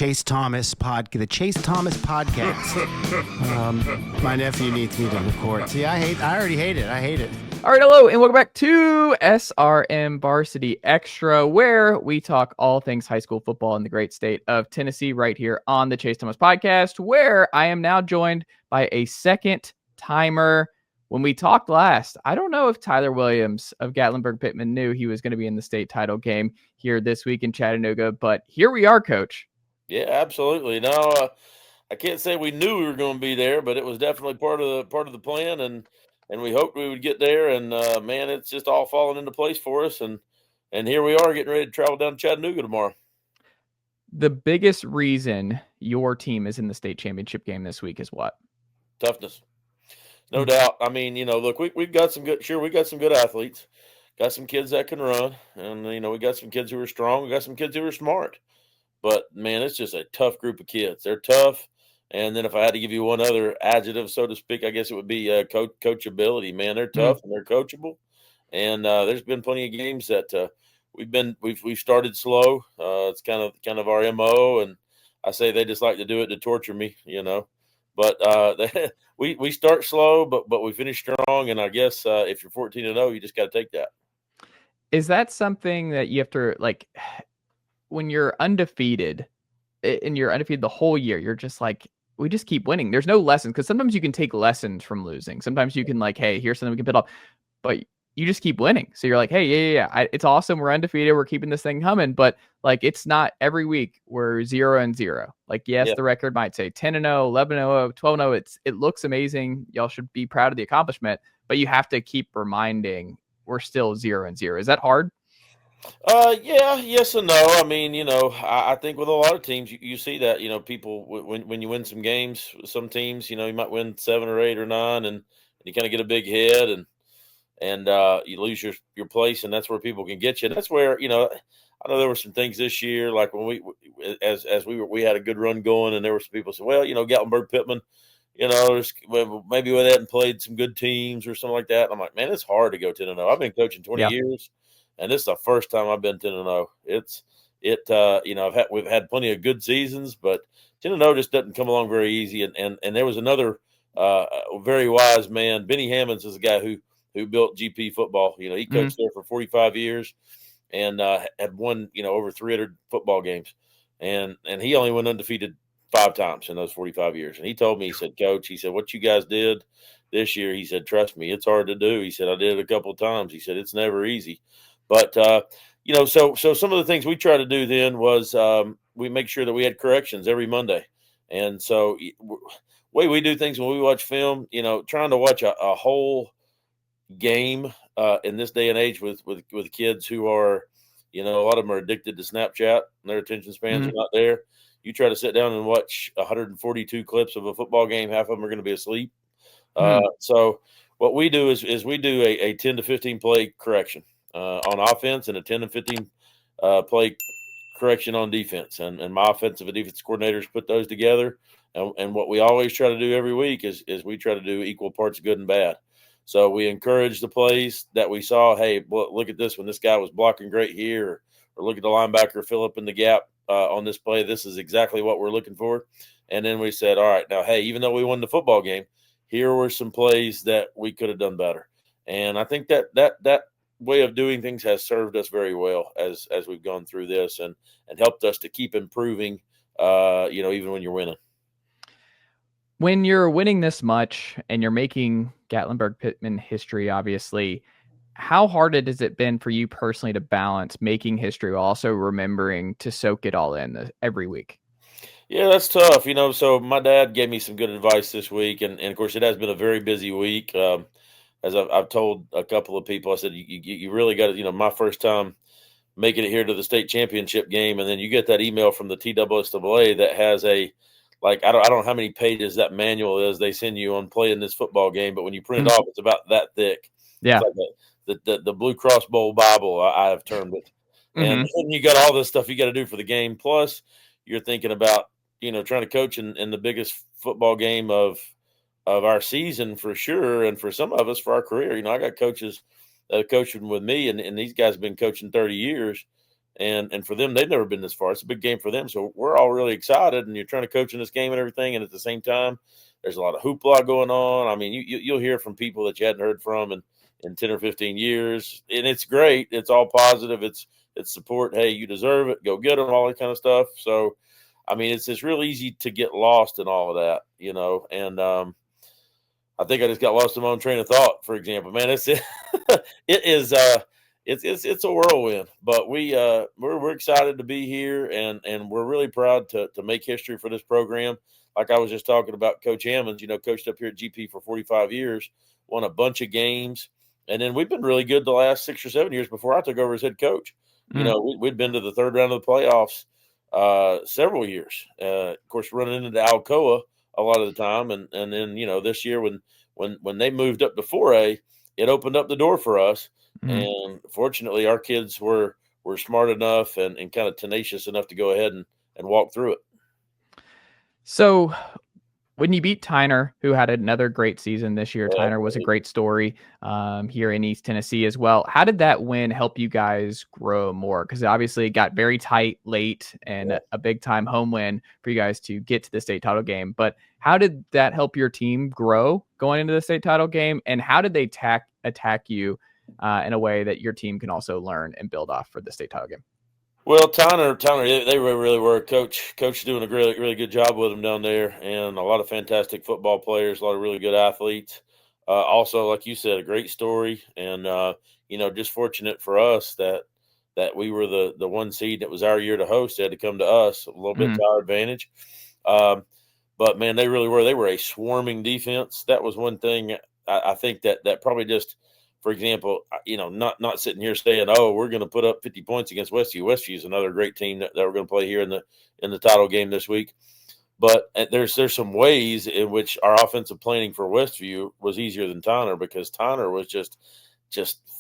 Chase Thomas podcast. My nephew needs me to record. See, I already hate it. I hate it. All right, hello, and welcome back to SRM Varsity Extra, where we talk all things high school football in the great state of Tennessee, right here on the Chase Thomas podcast, where I am now joined by a second timer. When we talked last, I don't know if Tyler Williams of Gatlinburg-Pittman knew he was going to be in the state title game here this week in Chattanooga, but here we are, Coach. Yeah, absolutely. No, I can't say we knew we were going to be there, but it was definitely part of the plan, and we hoped we would get there. And man, it's just all falling into place for us, and here we are getting ready to travel down to Chattanooga tomorrow. The biggest reason your team is in the state championship game this week is what? Toughness, no doubt. I mean, look, we've got some good. Sure, we got some good athletes, got some kids that can run, and we got some kids who are strong. We got some kids who are smart. But, man, it's just a tough group of kids. They're tough. And then if I had to give you one other adjective, so to speak, I guess it would be coachability. Man, they're tough and they're coachable. And there's been plenty of games that we've started slow. It's kind of our MO, and I say they just like to do it to torture me, But we start slow, but we finish strong. And I guess if you're 14-0, you just got to take that. Is that something that you have to when you're undefeated and you're undefeated the whole year, you're just like, we just keep winning. There's no lessons, because sometimes you can take lessons from losing. Sometimes you can hey, here's something we can build up, but you just keep winning. So you're like, hey, yeah. It's awesome. We're undefeated. We're keeping this thing humming, but it's not every week we're 0-0. The record might say 10-0, 11-0, 12-0. It looks amazing. Y'all should be proud of the accomplishment, but you have to keep reminding we're still 0-0. Is that hard? Yeah, yes and no. I mean, I think with a lot of teams, you see that, people, when you win some games, some teams, you might win 7 or 8 or 9 and you kind of get a big head and you lose your place, and that's where people can get you. And that's where, I know there were some things this year, like when we had a good run going, and there were some people said, well, Gatlinburg-Pittman, maybe we hadn't played some good teams or something like that. And I'm like, man, it's hard to go 10-0. I've been coaching 20 years. And this is the first time I've been 10-0. We've had plenty of good seasons, but 10-0 just doesn't come along very easy. And there was another very wise man. Benny Hammonds is the guy who built GP football. He coached there for 45 years and had won over 300 football games, and he only went undefeated 5 times in those 45 years. And he told me, he said, Coach, he said, what you guys did this year, he said, trust me, it's hard to do. He said, I did it a couple of times. He said, it's never easy. But, so some of the things we try to do then was we make sure that we had corrections every Monday. And so way we do things when we watch film, trying to watch a whole game in this day and age with kids who are, a lot of them are addicted to Snapchat and their attention spans are not there. You try to sit down and watch 142 clips of a football game, half of them are going to be asleep. So what we do is we do a 10 to 15 play correction on offense and a 10 and 15 play correction on defense. And my offensive and defense coordinators put those together. And what we always try to do every week is we try to do equal parts good and bad. So we encourage the plays that we saw. Hey, look at this one. This guy was blocking great here. Or look at the linebacker fill up in the gap on this play. This is exactly what we're looking for. And then we said, all right, now, hey, even though we won the football game, here were some plays that we could have done better. And I think that way of doing things has served us very well as we've gone through this and helped us to keep improving, even when you're winning. When you're winning this much and you're making Gatlinburg-Pittman history, obviously, how hard has it been for you personally to balance making history while also remembering to soak it all in every week? Yeah, that's tough. So my dad gave me some good advice this week. And of course, it has been a very busy week. As I've told a couple of people, I said, you really got to, my first time making it here to the state championship game. And then you get that email from the TSSAA that has I don't know how many pages that manual is they send you on playing this football game. But when you print it off, it's about that thick. Yeah. It's like the Blue Cross Bowl Bible, I have termed it. And you got all this stuff you got to do for the game. Plus you're thinking about, trying to coach in the biggest football game of our season for sure. And for some of us, for our career, I got coaches coaching with me and these guys have been coaching 30 years. And for them, they've never been this far. It's a big game for them. So we're all really excited, and you're trying to coach in this game and everything. And at the same time, there's a lot of hoopla going on. I mean, you'll hear from people that you hadn't heard from in 10 or 15 years. And it's great. It's all positive. It's support. Hey, you deserve it. Go get them, all that kind of stuff. So, I mean, it's real easy to get lost in all of that, and I think I just got lost in my own train of thought, for example. Man, it is it's a whirlwind, but we're excited to be here, and we're really proud to make history for this program. Like I was just talking about Coach Hammonds, coached up here at GP for 45 years, won a bunch of games, and then we've been really good the last 6 or 7 years before I took over as head coach. We'd been to the third round of the playoffs several years. Of course, running into Alcoa a lot of the time, and then this year when they moved up to 4A, it opened up the door for us. And fortunately, our kids were smart enough and kind of tenacious enough to go ahead and walk through it. So when you beat Tyner, who had another great season this year, Yeah, Tyner was a great story here in East Tennessee as well. How did that win help you guys grow more? Because obviously it got very tight late and a big time home win for you guys to get to the state title game. But how did that help your team grow going into the state title game? And how did they attack you in a way that your team can also learn and build off for the state title game? Well, Tyner, they really were. Coach doing a really, really good job with them down there, and a lot of fantastic football players, a lot of really good athletes. Also, like you said, a great story, and just fortunate for us that we were the one seed that was our year to host. They had to come to us, a little bit to our advantage. But man, they really were. They were a swarming defense. That was one thing I think that probably just. For example, not sitting here saying, "Oh, we're going to put up 50 points against Westview." Westview is another great team that we're going to play here in the title game this week. But there's some ways in which our offensive planning for Westview was easier than Tyner, because Tyner was just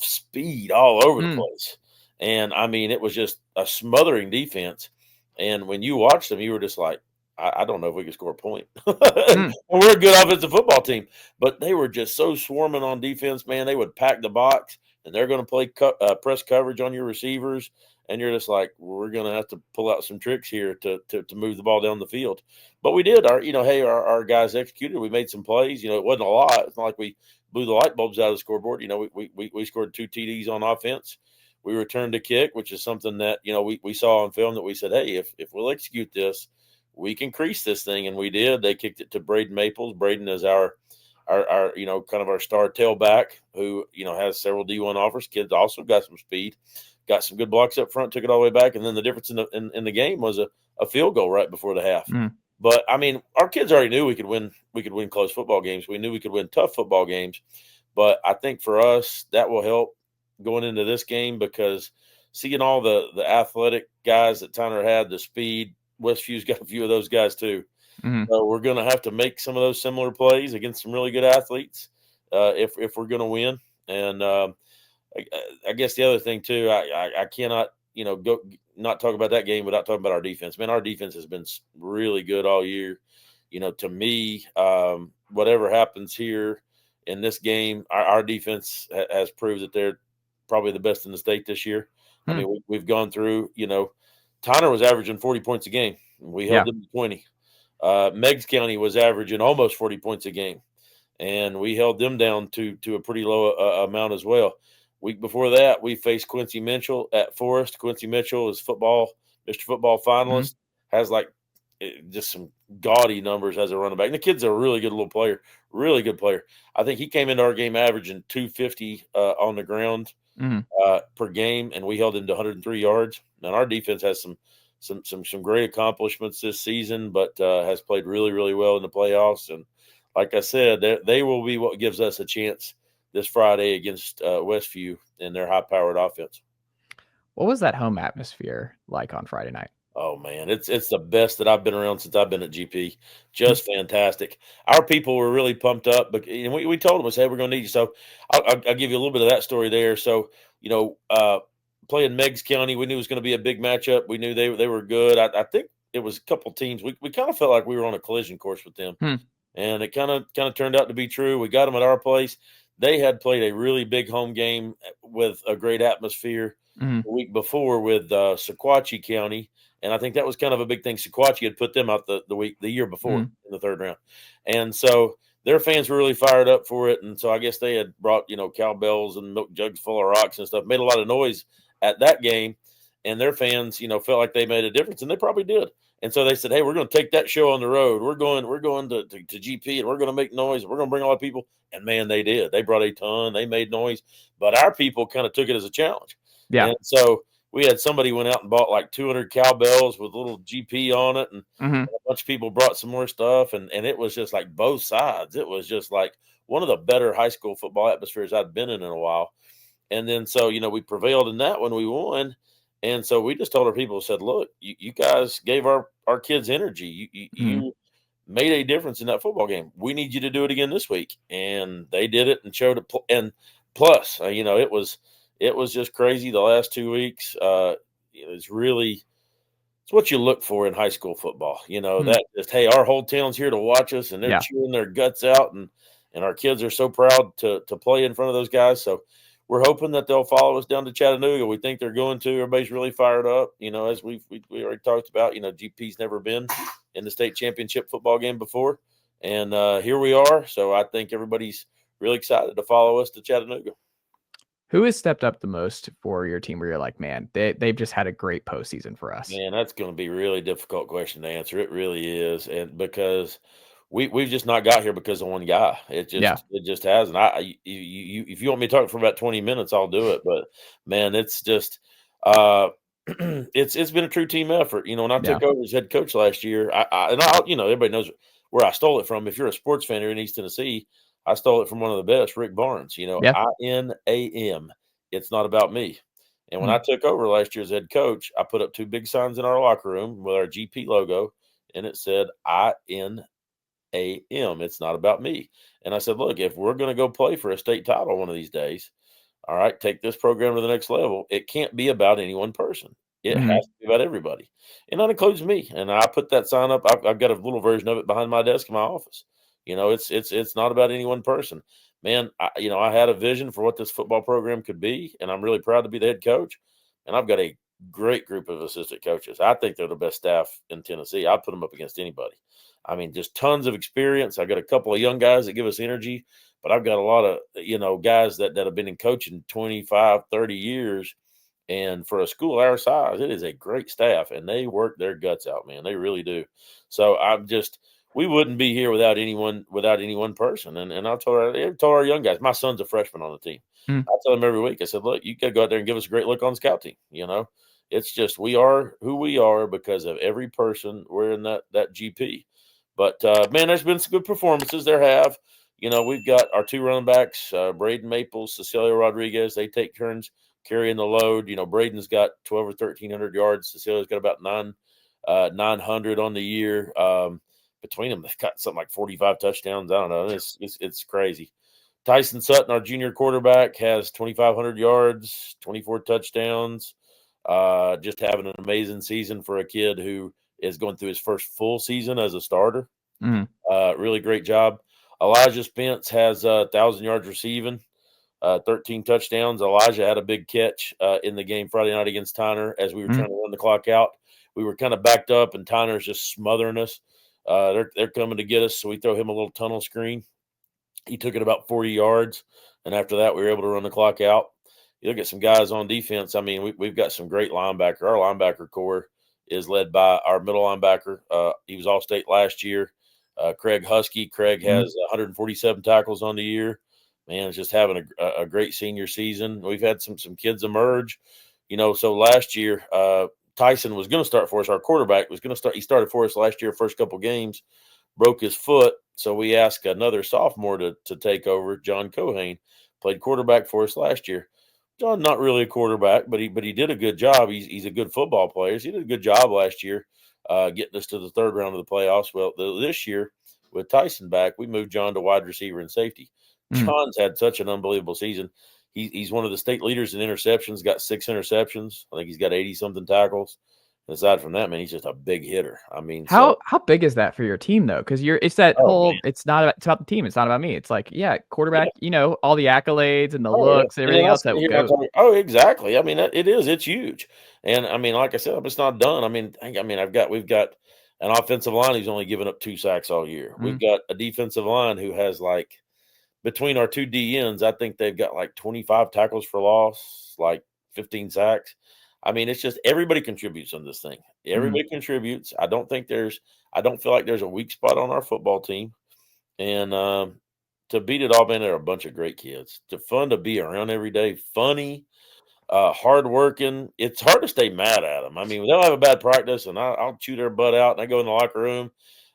speed all over the place, and I mean it was just a smothering defense. And when you watched them, you were just like, I don't know if we can score a point. We're a good offensive football team, but they were just so swarming on defense, man. They would pack the box, and they're going to play press coverage on your receivers, and you're just like, we're going to have to pull out some tricks here to move the ball down the field. But we did. Our guys executed. We made some plays. It wasn't a lot. It's not like we blew the light bulbs out of the scoreboard. We scored 2 TDs on offense. We returned a kick, which is something that we saw on film that we said, hey, if we'll execute this, we can crease this thing, and we did. They kicked it to Braden Maples. Braden is our kind of our star tailback who has several D1 offers. Kid's also got some speed, got some good blocks up front, took it all the way back, and then the difference in the game was a field goal right before the half. But I mean, our kids already knew we could win close football games. We knew we could win tough football games. But I think for us that will help going into this game, because seeing all the athletic guys that Tyner had, the speed. Westview's got a few of those guys too. So we're going to have to make some of those similar plays against some really good athletes if we're going to win. And I guess the other thing too, I cannot go not talk about that game without talking about our defense. Man, our defense has been really good all year. To me, whatever happens here in this game, our defense has proved that they're probably the best in the state this year. I mean, we've gone through. Tyner was averaging 40 points a game. We held them to 20. Meigs County was averaging almost 40 points a game, and we held them down to a pretty low amount as well. Week before that, we faced Quincy Mitchell at Forest. Quincy Mitchell is Mr. Football finalist, has just some gaudy numbers as a running back. And the kid's a really good little player, really good player. I think he came into our game averaging 250 on the ground per game, and we held him to 103 yards. And our defense has some great accomplishments this season, but has played really, really well in the playoffs. And like I said, they will be what gives us a chance this Friday against Westview and their high-powered offense. What was that home atmosphere like on Friday night? Oh man, it's the best that I've been around since I've been at GP. Just fantastic. Our people were really pumped up, but we told them, we said, hey, we're going to need you. So I'll give you a little bit of that story there. So playing Meigs County, we knew it was going to be a big matchup. We knew they were good. I think it was a couple teams. We kind of felt like we were on a collision course with them, and it kind of turned out to be true. We got them at our place. They had played a really big home game with a great atmosphere. Mhm. the week before with Sequatchie County, and I think that was kind of a big thing. Sequatchie had put them out the year before Mhm. in the third round, and so their fans were really fired up for it. And so I guess they had brought cowbells and milk jugs full of rocks and stuff, made a lot of noise at that game, and their fans felt like they made a difference, and they probably did. And so they said, "Hey, we're going to take that show on the road. We're going to GP, and we're going to make noise. We're going to bring a lot of people." And man, they did. They brought a ton. They made noise, but our people kind of took it as a challenge. Yeah. And so we had somebody went out and bought like 200 cowbells with little GP on it, and Mhm. a bunch of people brought some more stuff, and it was just like both sides. It was just like one of the better high school football atmospheres I'd been in a while. And then so we prevailed in that when we won. And so we just told our people, said, "Look, you guys gave our kids energy. Mhm. You made a difference in that football game. We need you to do it again this week." And they did it and showed it. And plus, it was just crazy the last 2 weeks. It's really it's what you look for in high school football. Mhm. That just, hey, our whole town's here to watch us, and they're Yeah. cheering their guts out, and our kids are so proud to play in front of those guys. So we're hoping that they'll follow us down to Chattanooga. We think they're going to. Everybody's really fired up. As we already talked about, GP's never been in the state championship football game before, and here we are. So I think everybody's really excited to follow us to Chattanooga. Who has stepped up the most for your team where you're like, man, they've just had a great postseason for us? Man, that's going to be a really difficult question to answer. It really is, and because we've just not got here because of one guy. Yeah. It just hasn't. If you want me to talk for about 20 minutes, I'll do it. But man, it's just it's been a true team effort. When I Yeah. took over as head coach last year, everybody knows where I stole it from. If you're a sports fan here in East Tennessee, I stole it from one of the best, Rick Barnes. Yeah. INAM. It's not about me. And when Mhm. I took over last year as head coach, I put up 2 big signs in our locker room with our GP logo, and it said INAM. It's not about me. And I said, look, if we're going to go play for a state title one of these days, all right, take this program to the next level. It can't be about any one person. It Mhm. has to be about everybody. And that includes me. And I put that sign up. I've got a little version of it behind my desk in my office. It's not about any one person. Man, I had a vision for what this football program could be, and I'm really proud to be the head coach. And I've got a great group of assistant coaches. I think they're the best staff in Tennessee. I put them up against anybody. I mean, just tons of experience. I got a couple of young guys that give us energy, but I've got a lot of, guys that have been in coaching 25, 30 years. And for a school our size, it is a great staff, and they work their guts out, man. They really do. So we wouldn't be here without any one person. And I told our young guys, my son's a freshman on the team. Mhm. I tell him every week, I said, look, you got to go out there and give us a great look on the scout team. It's just, we are who we are because of every person we're in that GP. But man, there's been some good performances. There have. We've got our 2 running backs, Braden Maples, Cecilia Rodriguez. They take turns carrying the load. Braden's got 12 or 1,300 yards. Cecilia's got about 900 on the year. Between them, they've got something like 45 touchdowns. I don't know. It's crazy. Tyson Sutton, our junior quarterback, has 2,500 yards, 24 touchdowns. Just having an amazing season for a kid who is going through his first full season as a starter. Mhm. Really great job. Elijah Spence has 1,000 yards receiving, 13 touchdowns. Elijah had a big catch in the game Friday night against Tyner as we were Mhm. trying to run the clock out. We were kind of backed up, and Tyner's just smothering us. They're coming to get us, so we throw him a little tunnel screen. He took it about 40 yards, and after that, we were able to run the clock out. You look at some guys on defense. I mean, we've got some great linebacker. Our linebacker core is led by our middle linebacker. He was All-State last year. Craig Husky. Craig Mhm. has 147 tackles on the year. Man, is just having a great senior season. We've had some kids emerge. So last year, Tyson was going to start for us. Our quarterback was going to start. He started for us last year, first couple games, broke his foot. So we asked another sophomore to take over. John Cohane played quarterback for us last year. John, not really a quarterback, but he did a good job. He's a good football player. He did a good job last year, getting us to the third round of the playoffs. Well, this year with Tyson back, we moved John to wide receiver and safety. Mhm. John's had such an unbelievable season. He's one of the state leaders in interceptions. Got 6 interceptions. I think he's got 80 something tackles. Aside from that, man, he's just a big hitter. I mean, How big is that for your team though? Because it's that whole. man. It's not about, it's about the team. It's not about me. It's like quarterback. All the accolades and the Oh, yeah. looks and And then everything else that will go. oh, exactly. I mean, it is. It's huge. And I mean, like I said, it's not done. I mean, we've got an offensive line who's only given up 2 sacks all year. We've got a defensive line who has like between our 2 DNs, I think they've got like 25 tackles for loss, like 15 sacks. I mean, it's just everybody contributes on this thing. Everybody contributes. I don't feel like there's a weak spot on our football team. And to beat it all, man, they're a bunch of great kids. They're fun to be around every day, funny, hardworking. It's hard to stay mad at them. I mean, they'll have a bad practice, and I'll chew their butt out, and I go in the locker room,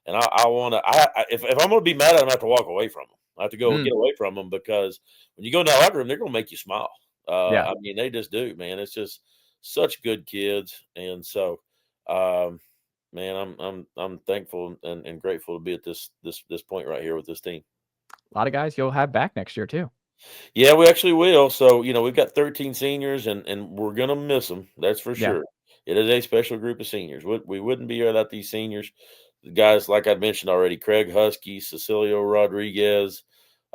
and I want to. If I'm going to be mad at them, I have to walk away from them. I have to go get away from them because when you go in that locker room, they're going to make you smile. Yeah. I mean, they just do, man. It's just such good kids, and so, man, I'm thankful and grateful to be at this point right here with this team. A lot of guys you'll have back next year too. Yeah, we actually will. So, we've got 13 seniors, and we're going to miss them. That's for Yeah. sure. It is a special group of seniors. We wouldn't be here without these seniors. The guys, like I mentioned already, Craig Husky, Cecilio Rodriguez,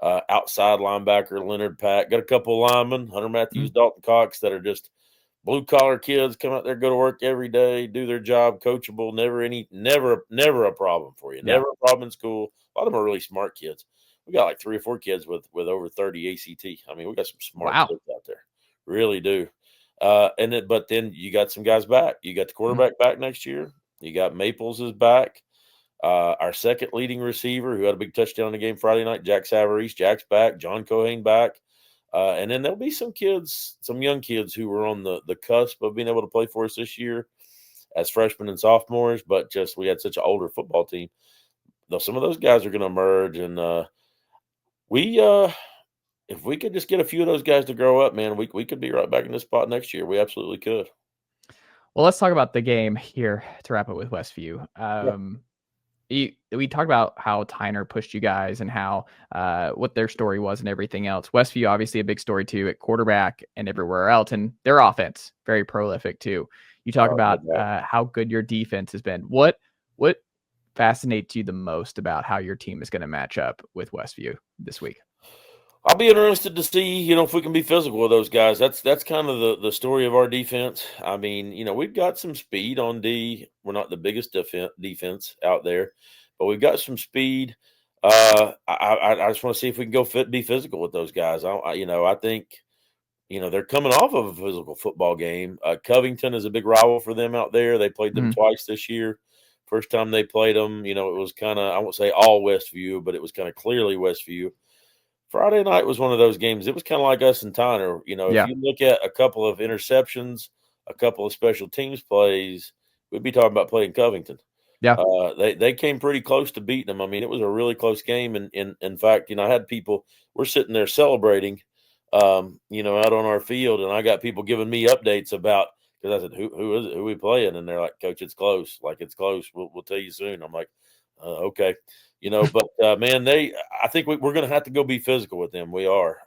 outside linebacker Leonard Pack. Got a couple of linemen, Hunter Matthews, Dalton Cox, that are just blue-collar kids, come out there, go to work every day, do their job, coachable, never a problem for you. Yeah. Never a problem in school. A lot of them are really smart kids. We got like 3 or 4 kids with over 30 ACT. I mean, we got some smart kids out there. Really do. But then you got some guys back. You got the quarterback back next year. You got Maples is back. Our second leading receiver who had a big touchdown in the game Friday night, Jack Savarese, Jack's back. John Cohane back. And then there'll be some young kids who were on the cusp of being able to play for us this year as freshmen and sophomores. But just we had such an older football team. Though some of those guys are going to emerge, and if we could just get a few of those guys to grow up, man, we could be right back in this spot next year. We absolutely could. Well, let's talk about the game here to wrap it with Westview. We talked about how Tyner pushed you guys and how what their story was and everything else. Westview, obviously a big story too at quarterback and everywhere else, and their offense very prolific too. You talk about how good your defense has been. What fascinates you the most about how your team is going to match up with Westview this week? I'll be interested to see, if we can be physical with those guys. That's kind of the story of our defense. I mean, we've got some speed on D. We're not the biggest defense out there, but we've got some speed. I just want to see if we can be physical with those guys. I think, they're coming off of a physical football game. Covington is a big rival for them out there. They played them twice this year. First time they played them, it was kind of, I won't say all Westview, but it was kind of clearly Westview. Friday night was one of those games. It was kind of like us and Tyner. If you look at a couple of interceptions, a couple of special teams plays, we'd be talking about playing Covington. Yeah. They came pretty close to beating them. I mean, it was a really close game. And in fact, I had people, we're sitting there celebrating, out on our field. And I got people giving me updates about, because I said, who is it? Who are we playing? And they're like, Coach, it's close. Like, it's close. We'll tell you soon. I'm like, okay. But man, I think we're going to have to go be physical with them. We are,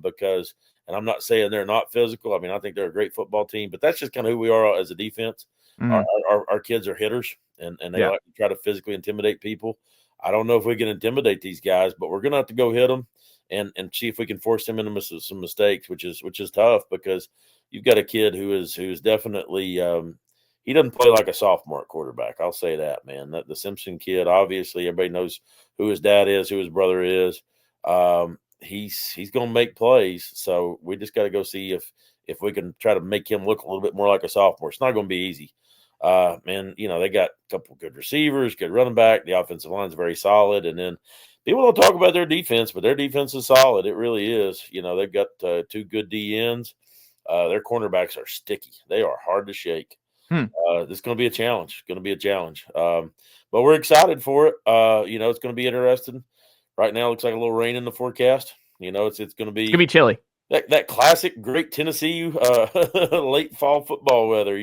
because, and I'm not saying they're not physical. I mean, I think they're a great football team, but that's just kind of who we are as a defense. Our kids are hitters, and they like to try to physically intimidate people. I don't know if we can intimidate these guys, but we're going to have to go hit them and see if we can force them into some mistakes, which is tough because you've got a kid who's definitely, he doesn't play like a sophomore quarterback. I'll say that, man. The Simpson kid, obviously, everybody knows who his dad is, who his brother is. He's going to make plays. So we just got to go see if we can try to make him look a little bit more like a sophomore. It's not going to be easy. Man, they got a couple good receivers, good running back. The offensive line is very solid. And then people don't talk about their defense, but their defense is solid. It really is. They've got 2 good DNs. Their cornerbacks are sticky. They are hard to shake. This is going to be a challenge. But we're excited for it. It's going to be interesting. Right now, it looks like a little rain in the forecast. It's going to be chilly. That classic great Tennessee late fall football weather.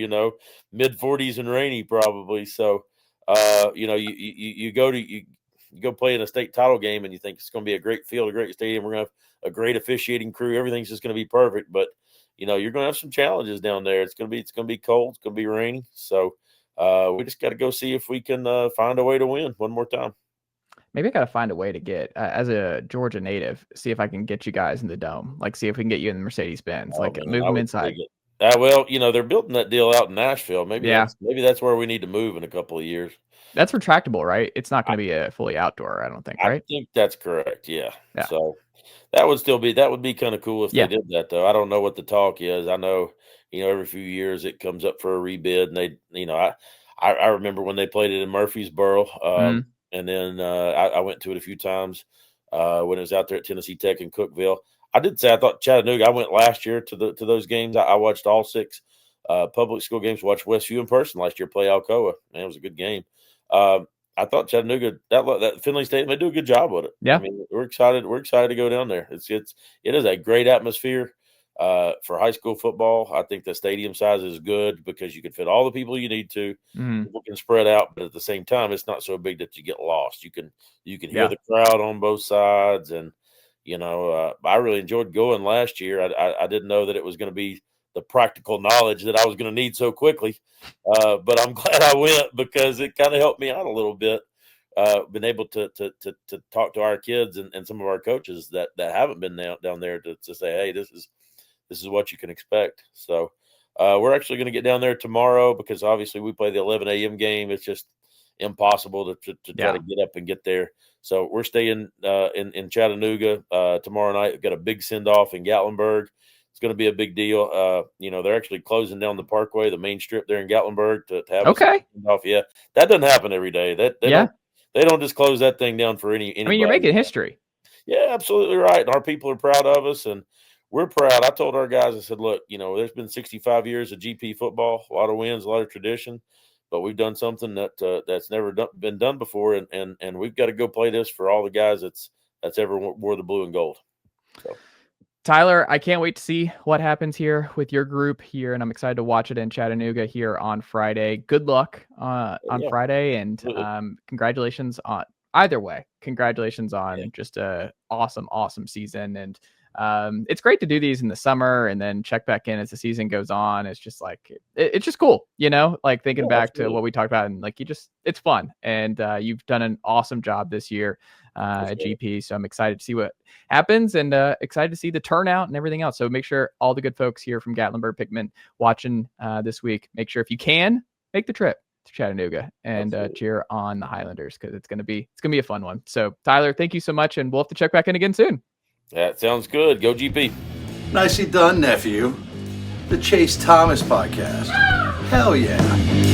Mid 40s and rainy probably. So, you go play in a state title game and you think it's going to be a great field, a great stadium. We're going to have a great officiating crew. Everything's just going to be perfect, but you're going to have some challenges down there. It's going to be cold. It's going to be rainy. So we just got to go see if we can find a way to win one more time. Maybe I got to find a way to get, as a Georgia native, see if I can get you guys in the dome. Like, see if we can get you in the Mercedes-Benz. Oh, Like, man, move I them would inside. dig it. Well, they're building that deal out in Nashville. Maybe Yeah. that's where we need to move in a couple of years. That's retractable, right? It's not going to be a fully outdoor, I don't think, I right? think that's correct. Yeah. Yeah. So that would be kind of cool if they did that, though. I don't know what the talk is. I know, every few years it comes up for a rebid, and they, I remember when they played it in Murfreesboro, and then I went to it a few times when it was out there at Tennessee Tech and Cookeville. I did say I thought Chattanooga. I went last year to those games. I watched all 6 public school games. Watched Westview in person last year play Alcoa. Man, it was a good game. I thought Chattanooga, that Finley Stadium, they do a good job with it. Yeah. I mean, we're excited. We're excited to go down there. It is a great atmosphere for high school football. I think the stadium size is good because you can fit all the people you need to. People can spread out, but at the same time, it's not so big that you get lost. You can hear the crowd on both sides, and I really enjoyed going last year. I didn't know that it was going to be the practical knowledge that I was going to need so quickly. But I'm glad I went because it kind of helped me out a little bit. Been able to talk to our kids and some of our coaches that haven't been down there to say, hey, this is what you can expect. So we're actually going to get down there tomorrow because obviously we play the 11 a.m. game. It's just impossible to try to get up and get there. So we're staying in Chattanooga tomorrow night. We've got a big send-off in Gatlinburg. It's going to be a big deal. They're actually closing down the Parkway, the main strip there in Gatlinburg to have a send-off. Yeah, that doesn't happen every day. They don't just close that thing down for anybody. I mean, you're making history. Yeah, absolutely right. And our people are proud of us, and we're proud. I told our guys, I said, look, there's been 65 years of GP football, a lot of wins, a lot of tradition, but we've done something that's never been done before, and we've got to go play this for all the guys that's ever wore the blue and gold. So. Tyler, I can't wait to see what happens here with your group here, and I'm excited to watch it in Chattanooga here on Friday. Good luck on Friday, and congratulations on either way. Congratulations on just a awesome season, and it's great to do these in the summer and then check back in as the season goes on. It's just like it's just cool, like thinking back to what we talked about, and like it's fun, and you've done an awesome job this year at GP. So I'm excited to see what happens, and excited to see the turnout and everything else. So make sure all the good folks here from Gatlinburg-Pittman watching this week, make sure if you can make the trip to Chattanooga and cheer on the Highlanders, because it's gonna be a fun one. So Tyler, thank you so much, and we'll have to check back in again soon. That sounds good. Go GP. Nicely done, nephew. The Chase Thomas Podcast. Hell yeah.